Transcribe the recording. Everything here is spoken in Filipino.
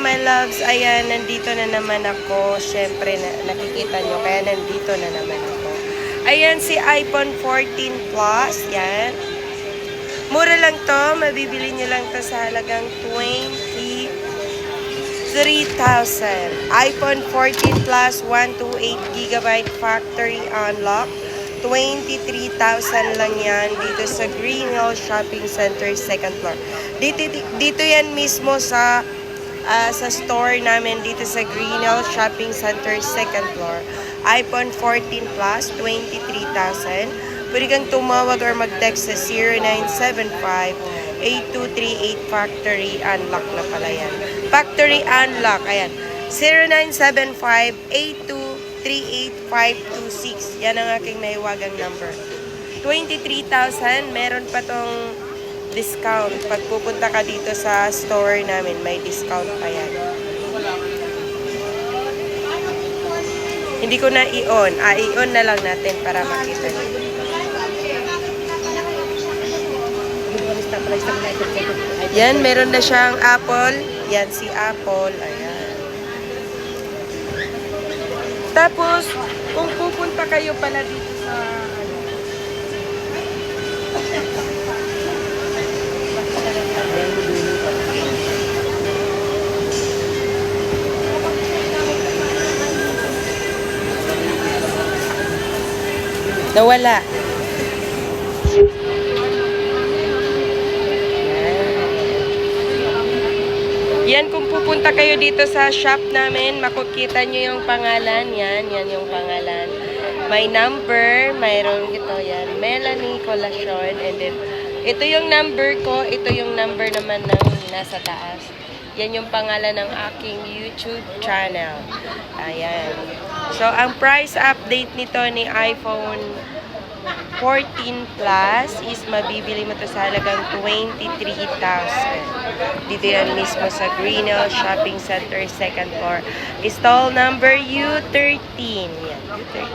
my loves. Ayan, nandito na naman ako. Siyempre, nakikita nyo, kaya nandito na naman ako. Ayan, si iPhone 14 Plus. Yan. Mura lang to. Mabibili nyo lang to sa halagang 23,000. iPhone 14 Plus, 128GB factory unlock. 23,000 lang yan dito sa Green Hill Shopping Center, second floor. Dito yan mismo sa store namin dito sa Green Hill Shopping Center, second floor. iPhone 14 Plus, 23,000. Pwede kang tumawag or mag-text sa 0975-8238 factory unlock na pala yan. Factory unlock, ayan. 0975-8238-526. Yan ang aking nahiwagang number. 23,000, meron pa tong discount. Pag pupunta ka dito sa store namin, may discount pa yan. Hindi ko na i-on. I-on na lang natin para makita nyo. Yan, meron na siyang Apple. Yan, si Apple. Ayan. Tapos, kung pupunta kayo pala dito sa nawala. Yan, kung pupunta kayo dito sa shop namin, makikita nyo yung pangalan. Yan yung pangalan. May number, mayroon ito yan. Melanie Colacion. And then, ito yung number ko. Ito yung number naman ng nasa taas. Yan yung pangalan ng aking YouTube channel. Ayan. So, ang price update nito ni iPhone 14 Plus is mabibili mo to sa halagang 23,000. Dito yan mismo sa Green Hill Shopping Center, second floor. Stall number U13. Yan, U13.